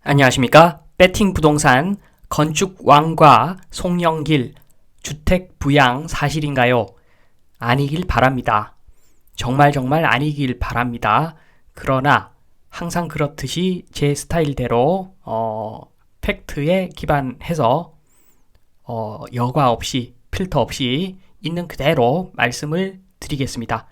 안녕하십니까? 배팅 부동산 건축왕과 송영길 주택 부양 사실인가요? 아니길 바랍니다. 정말 아니길 바랍니다. 그러나 항상 그렇듯이 제 스타일대로 팩트에 기반해서 여과 없이 필터 없이 있는 그대로 말씀을 드리겠습니다.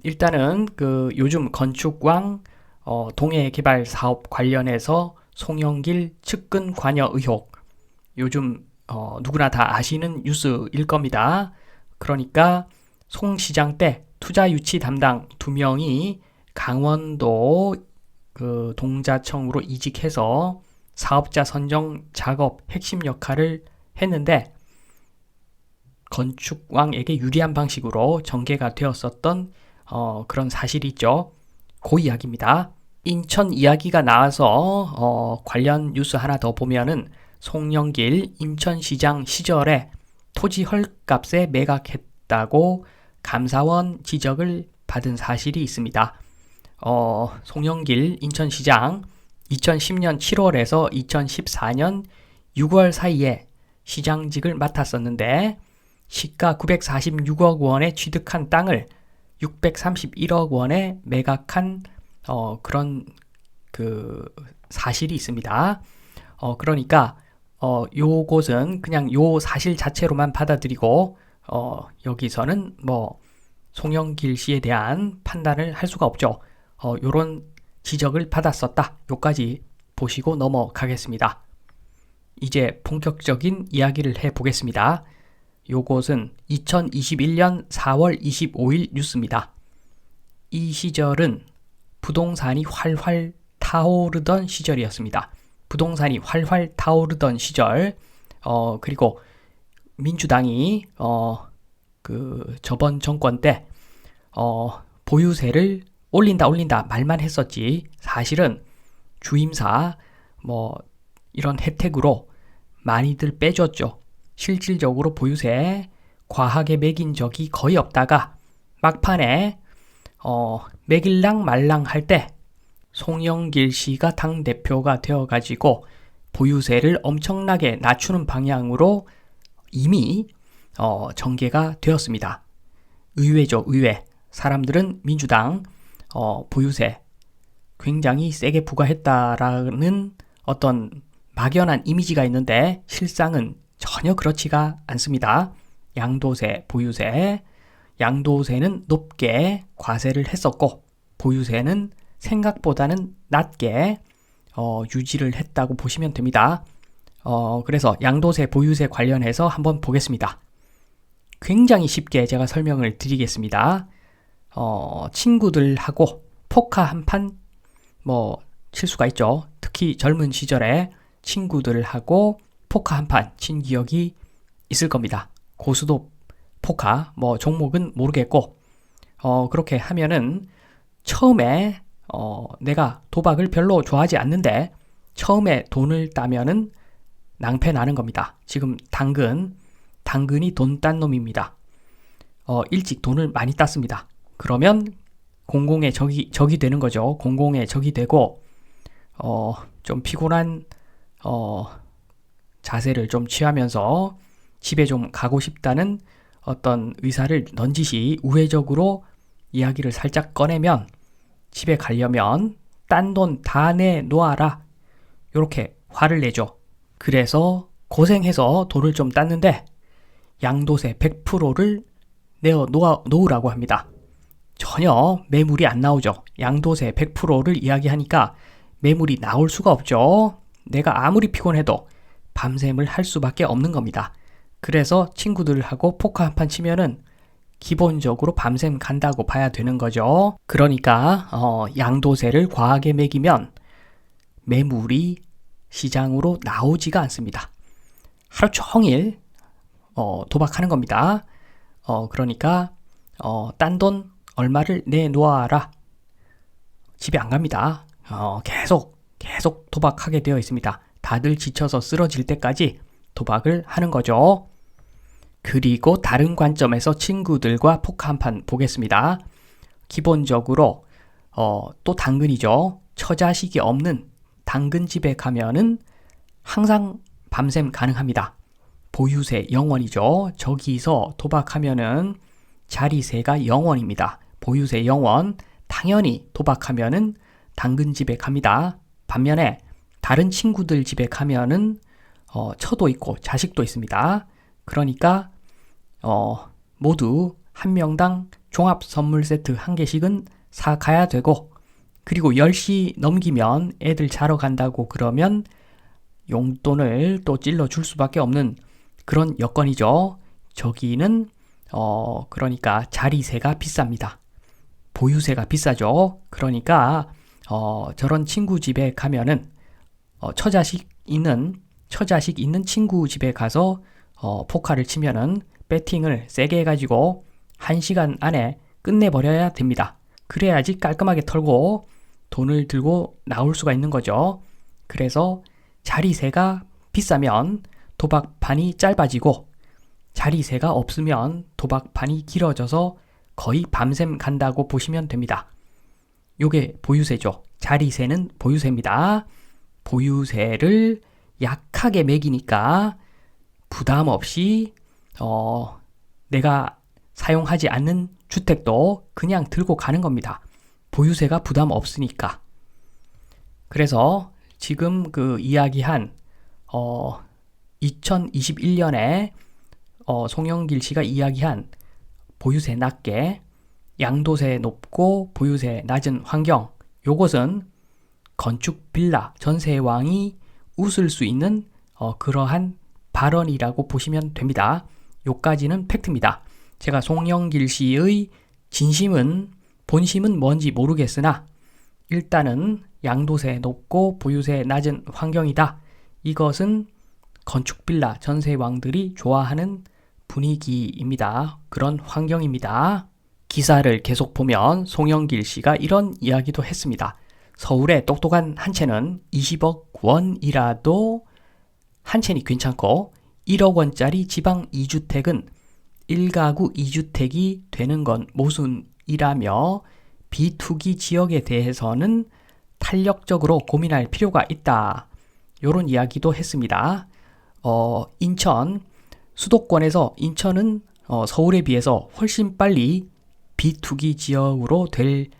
일단은 요즘 건축왕 동해 개발 사업 관련해서 송영길 측근 관여 의혹, 요즘 누구나 다 아시는 뉴스일 겁니다. 그러니까 송 시장 때 투자 유치 담당 2명이 강원도 동자청으로 이직해서 사업자 선정 작업 핵심 역할을 했는데 건축왕에게 유리한 방식으로 전개가 되었었던 그런 사실이 있죠. 그 이야기입니다. 인천 이야기가 나와서 관련 뉴스 하나 더 보면은 송영길 인천시장 시절에 토지 헐값에 매각했다고 감사원 지적을 받은 사실이 있습니다. 송영길 인천시장 2010년 7월에서 2014년 6월 사이에 시장직을 맡았었는데 시가 946억 원에 취득한 땅을 631억 원에 매각한 그런 사실이 있습니다. 그러니까 요것은 그냥 요 사실 자체로만 받아들이고 여기서는 뭐 송영길 씨에 대한 판단을 할 수가 없죠. 요런 지적을 받았었다. 요까지 보시고 넘어가겠습니다. 이제 본격적인 이야기를 해보겠습니다. 요것은 2021년 4월 25일 뉴스입니다. 이 시절은 부동산이 활활 타오르던 시절이었습니다. 부동산이 활활 타오르던 시절, 그리고 민주당이 저번 정권 때 보유세를 올린다 말만 했었지 사실은 주임사 이런 혜택으로 많이들 빼줬죠. 실질적으로 보유세 과하게 매긴 적이 거의 없다가 막판에 매길랑 말랑 할 때 송영길 씨가 당대표가 되어가지고 보유세를 엄청나게 낮추는 방향으로 이미 전개가 되었습니다. 의외죠, 의외. 사람들은 민주당 보유세 굉장히 세게 부과했다라는 어떤 막연한 이미지가 있는데 실상은 전혀 그렇지가 않습니다. 양도세, 보유세, 양도세는 높게 과세를 했었고 보유세는 생각보다는 낮게 유지를 했다고 보시면 됩니다. 그래서 양도세, 보유세 관련해서 한번 보겠습니다. 굉장히 쉽게 제가 설명을 드리겠습니다. 친구들하고 포카 한 판 칠 수가 있죠. 특히 젊은 시절에 친구들하고 포카 한 판 친 기억이 있을 겁니다. 고수도 포카, 종목은 모르겠고, 그렇게 하면은 처음에 내가 도박을 별로 좋아하지 않는데 처음에 돈을 따면은 낭패 나는 겁니다. 지금 당근이 돈 딴 놈입니다. 일찍 돈을 많이 땄습니다. 그러면 공공의 적이 되는 거죠. 공공의 적이 되고 좀 피곤한 자세를 좀 취하면서 집에 좀 가고 싶다는 어떤 의사를 넌지시 우회적으로 이야기를 살짝 꺼내면 집에 가려면 딴 돈 다 내놓아라 이렇게 화를 내죠. 그래서 고생해서 돈을 좀 땄는데 양도세 100%를 내어 놓으라고 합니다. 전혀 매물이 안 나오죠. 양도세 100%를 이야기하니까 매물이 나올 수가 없죠. 내가 아무리 피곤해도 밤샘을 할 수밖에 없는 겁니다. 그래서 친구들하고 포커 한 판 치면은 기본적으로 밤샘 간다고 봐야 되는 거죠. 그러니까 양도세를 과하게 매기면 매물이 시장으로 나오지가 않습니다. 하루 종일 도박하는 겁니다. 그러니까 딴 돈 얼마를 내놓아라. 집에 안 갑니다. 계속 도박하게 되어 있습니다. 다들 지쳐서 쓰러질 때까지 도박을 하는 거죠. 그리고 다른 관점에서 친구들과 포커 한 판 보겠습니다. 기본적으로 또 당근이죠. 처자식이 없는 당근집에 가면은 항상 밤샘 가능합니다. 보유세 0원이죠. 저기서 도박하면은 자리세가 0원입니다. 보유세 0원. 당연히 도박하면은 당근집에 갑니다. 반면에 다른 친구들 집에 가면은 처도 있고 자식도 있습니다. 그러니까 모두 한 명당 종합 선물 세트 1개씩은 사가야 되고, 그리고 10시 넘기면 애들 자러 간다고 그러면 용돈을 또 찔러 줄 수밖에 없는 그런 여건이죠. 저기는 그러니까 자리세가 비쌉니다. 보유세가 비싸죠. 그러니까 저런 친구 집에 가면은 처자식 있는 친구 집에 가서 포카를 치면은 배팅을 세게 해가지고 1시간 안에 끝내버려야 됩니다. 그래야지 깔끔하게 털고 돈을 들고 나올 수가 있는 거죠. 그래서 자리세가 비싸면 도박판이 짧아지고, 자리세가 없으면 도박판이 길어져서 거의 밤샘 간다고 보시면 됩니다. 요게 보유세죠. 자리세는 보유세입니다. 보유세를 약하게 매기니까 부담 없이 내가 사용하지 않는 주택도 그냥 들고 가는 겁니다. 보유세가 부담 없으니까. 그래서 지금 그 이야기한 2021년에 송영길 씨가 이야기한 보유세 낮게, 양도세 높고 보유세 낮은 환경, 요것은 건축 빌라 전세왕이 웃을 수 있는 그러한 발언이라고 보시면 됩니다. 요까지는 팩트입니다. 제가 송영길 씨의 본심은 뭔지 모르겠으나 일단은 양도세 높고 보유세 낮은 환경이다. 이것은 건축 빌라 전세왕들이 좋아하는 분위기입니다. 그런 환경입니다. 기사를 계속 보면 송영길 씨가 이런 이야기도 했습니다. 서울의 똑똑한 한 채는 20억 원이라도 한 채니 괜찮고 1억 원짜리 지방 2주택은 1가구 2주택이 되는 건 모순이라며 비투기 지역에 대해서는 탄력적으로 고민할 필요가 있다. 이런 이야기도 했습니다. 인천, 수도권에서 인천은 서울에 비해서 훨씬 빨리 비투기 지역으로 될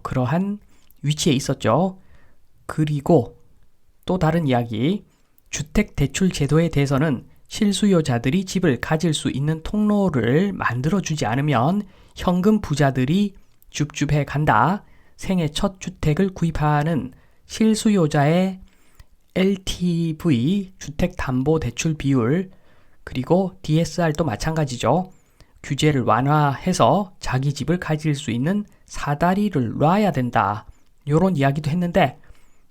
그러한 위치에 있었죠. 그리고 또 다른 이야기, 주택대출 제도에 대해서는 실수요자들이 집을 가질 수 있는 통로를 만들어주지 않으면 현금 부자들이 줍줍해 간다. 생애 첫 주택을 구입하는 실수요자의 LTV 주택담보대출 비율, 그리고 DSR도 마찬가지죠. 규제를 완화해서 자기 집을 가질 수 있는 사다리를 놔야 된다. 이런 이야기도 했는데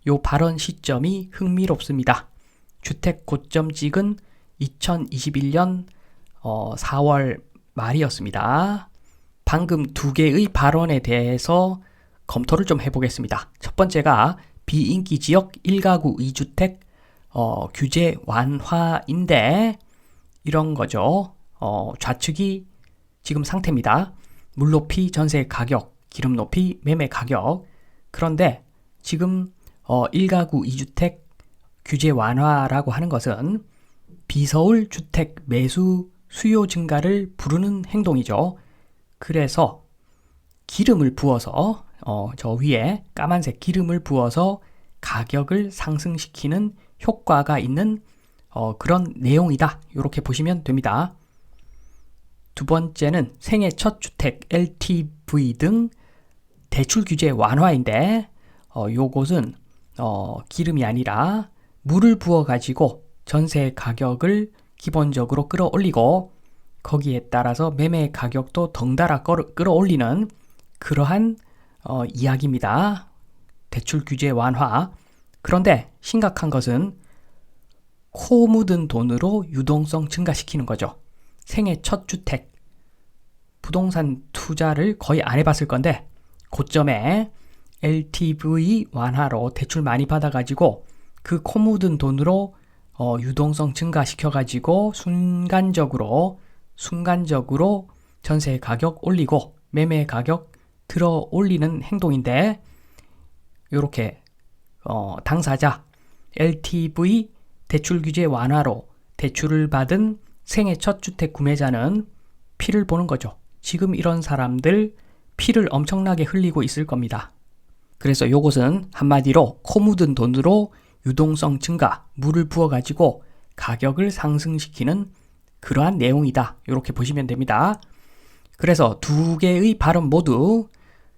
요 발언 시점이 흥미롭습니다. 주택 고점 찍은 2021년 4월 말이었습니다. 방금 두 개의 발언에 대해서 검토를 좀 해보겠습니다. 첫 번째가 비인기 지역 1가구 2주택 규제 완화인데 이런 거죠. 좌측이 지금 상태입니다. 물높이 전세 가격, 기름높이 매매 가격. 그런데 지금 1가구 2주택 규제 완화라고 하는 것은 비서울 주택 매수 수요 증가를 부르는 행동이죠. 그래서 기름을 부어서 저 위에 까만색 기름을 부어서 가격을 상승시키는 효과가 있는 그런 내용이다. 이렇게 보시면 됩니다. 두 번째는 생애 첫 주택 LTV 등 대출 규제 완화인데 요것은 기름이 아니라 물을 부어가지고 전세 가격을 기본적으로 끌어올리고 거기에 따라서 매매 가격도 덩달아 끌어올리는 그러한 이야기입니다. 대출 규제 완화. 그런데 심각한 것은 코 묻은 돈으로 유동성 증가시키는 거죠. 생애 첫 주택. 부동산 투자를 거의 안 해봤을 건데 고점에 LTV 완화로 대출 많이 받아가지고 그 코 묻은 돈으로 유동성 증가시켜가지고 순간적으로 전세 가격 올리고 매매 가격 들어 올리는 행동인데 이렇게 당사자 LTV 대출 규제 완화로 대출을 받은 생애 첫 주택 구매자는 피를 보는 거죠. 지금 이런 사람들 피를 엄청나게 흘리고 있을 겁니다. 그래서 요것은 한마디로 코 묻은 돈으로 유동성 증가, 물을 부어가지고 가격을 상승시키는 그러한 내용이다. 이렇게 보시면 됩니다. 그래서 두 개의 발언 모두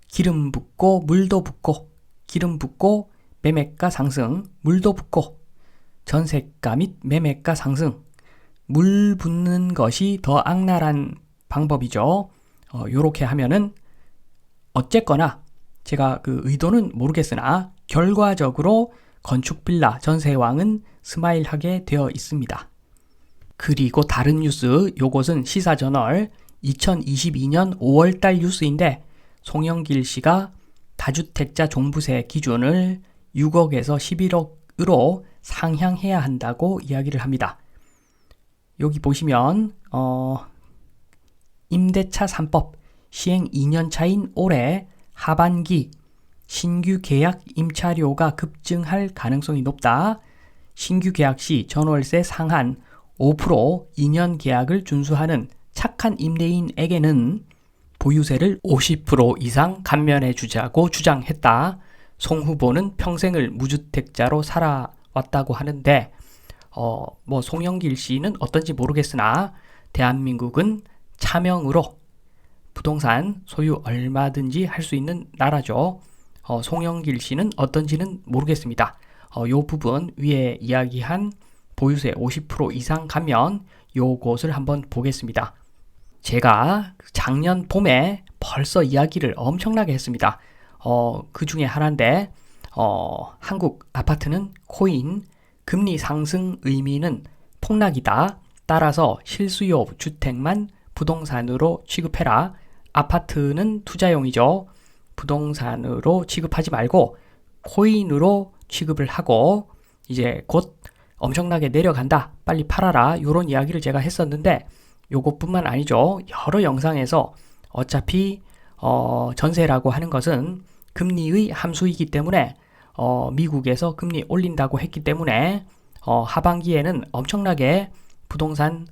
기름 붓고 물도 붓고, 기름 붓고 매매가 상승, 물도 붓고, 전세가 및 매매가 상승, 물 붓는 것이 더 악랄한 방법이죠. 요렇게 하면은 어쨌거나 제가 그 의도는 모르겠으나 결과적으로 건축 빌라 전세왕은 스마일하게 되어 있습니다. 그리고 다른 뉴스, 요것은 시사저널 2022년 5월달 뉴스인데 송영길 씨가 다주택자 종부세 기준을 6억에서 11억으로 상향해야 한다고 이야기를 합니다. 여기 보시면 임대차 3법 시행 2년 차인 올해 하반기 신규 계약 임차료가 급증할 가능성이 높다. 신규 계약 시 전월세 상한 5% 2년 계약을 준수하는 착한 임대인에게는 보유세를 50% 이상 감면해 주자고 주장했다. 송 후보는 평생을 무주택자로 살아왔다고 하는데 송영길 씨는 어떤지 모르겠으나 대한민국은 차명으로 부동산 소유 얼마든지 할 수 있는 나라죠. 송영길 씨는 어떤지는 모르겠습니다. 요 부분 위에 이야기한 보유세 50% 이상 감면 요것을 한번 보겠습니다. 제가 작년 봄에 벌써 이야기를 엄청나게 했습니다. 그 중에 하나인데 한국 아파트는 코인, 금리 상승 의미는 폭락이다. 따라서 실수요 주택만 부동산으로 취급해라. 아파트는 투자용이죠. 부동산으로 취급하지 말고 코인으로 취급을 하고 이제 곧 엄청나게 내려간다. 빨리 팔아라. 이런 이야기를 제가 했었는데 요것뿐만 아니죠. 여러 영상에서 어차피 전세라고 하는 것은 금리의 함수이기 때문에 미국에서 금리 올린다고 했기 때문에 하반기에는 엄청나게 부동산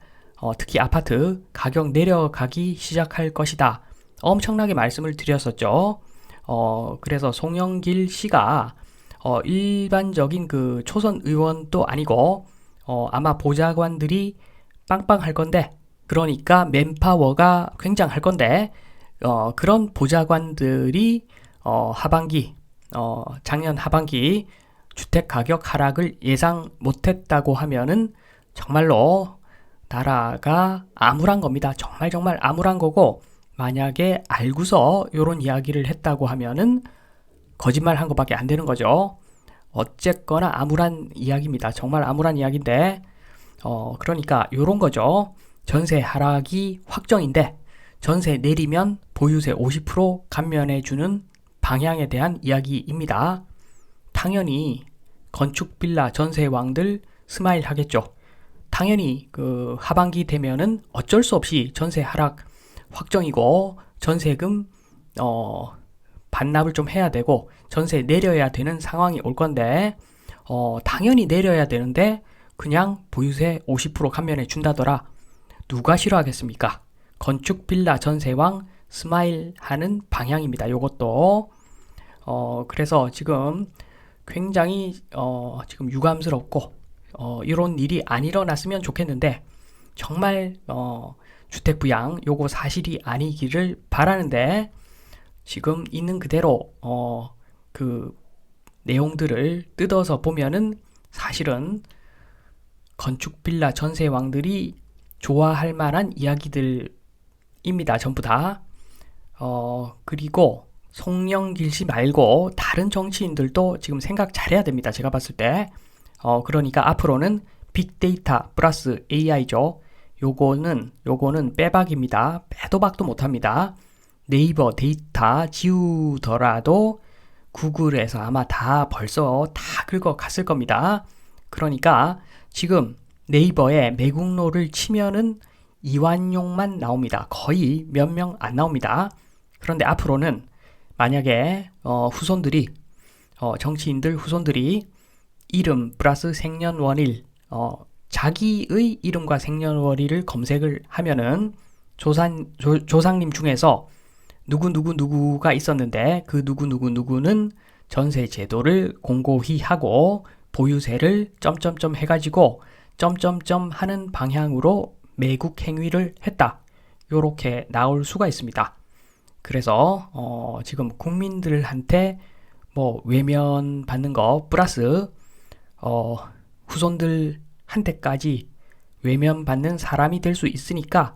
특히 아파트 가격 내려가기 시작할 것이다. 엄청나게 말씀을 드렸었죠. 그래서 송영길 씨가 일반적인 그 초선 의원도 아니고 아마 보좌관들이 빵빵할 건데 그러니까 맨파워가 굉장할 건데 그런 보좌관들이 하반기 작년 하반기 주택 가격 하락을 예상 못했다고 하면은 정말로 나라가 암울한 겁니다. 정말 암울한 거고 만약에 알고서 이런 이야기를 했다고 하면은 거짓말 한 것밖에 안 되는 거죠. 어쨌거나 암울한 이야기입니다. 정말 암울한 이야기인데 그러니까 이런 거죠. 전세 하락이 확정인데 전세 내리면 보유세 50% 감면해 주는 방향에 대한 이야기입니다. 당연히 건축 빌라 전세왕들 스마일 하겠죠. 당연히 그 하반기 되면은 어쩔 수 없이 전세 하락 확정이고 전세금 반납을 좀 해야 되고 전세 내려야 되는 상황이 올 건데 당연히 내려야 되는데 그냥 보유세 50% 감면해 준다더라. 누가 싫어하겠습니까? 건축 빌라 전세왕 스마일 하는 방향입니다. 요것도 그래서 지금 굉장히 지금 유감스럽고 이런 일이 안 일어났으면 좋겠는데 정말 주택 부양 요거 사실이 아니기를 바라는데 지금 있는 그대로 그 내용들을 뜯어서 보면은 사실은 건축 빌라 전세왕들이 좋아할 만한 이야기들입니다. 전부 다. 그리고 송영길 씨 말고 다른 정치인들도 지금 생각 잘해야 됩니다. 제가 봤을 때. 그러니까 앞으로는 빅데이터 플러스 AI죠. 요거는 빼박입니다. 빼도 박도 못합니다. 네이버 데이터 지우더라도 구글에서 아마 다 벌써 다 긁어갔을 겁니다. 그러니까 지금 네이버에 매국노를 치면은 이완용만 나옵니다. 거의 몇 명 안 나옵니다. 그런데 앞으로는 만약에 후손들이 정치인들 후손들이 이름 플러스 생년월일, 자기의 이름과 생년월일을 검색을 하면은 조상님 중에서 누구가 있었는데 그 누구는 전세 제도를 공고히 하고 보유세를 점점점 해가지고 점점점 하는 방향으로 매국 행위를 했다. 요렇게 나올 수가 있습니다. 그래서 지금 국민들한테 뭐 외면 받는 거 플러스 후손들한테까지 외면 받는 사람이 될 수 있으니까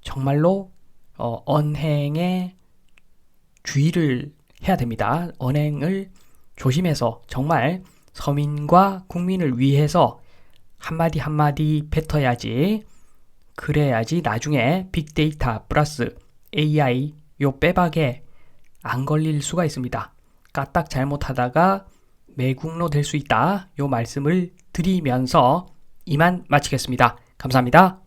정말로 언행에 주의를 해야 됩니다. 언행을 조심해서 정말 서민과 국민을 위해서 한마디 한마디 뱉어야지. 그래야지 나중에 빅데이터 플러스 AI 요 빼박에 안 걸릴 수가 있습니다. 까딱 잘못하다가 매국노 될 수 있다. 요 말씀을 드리면서 이만 마치겠습니다. 감사합니다.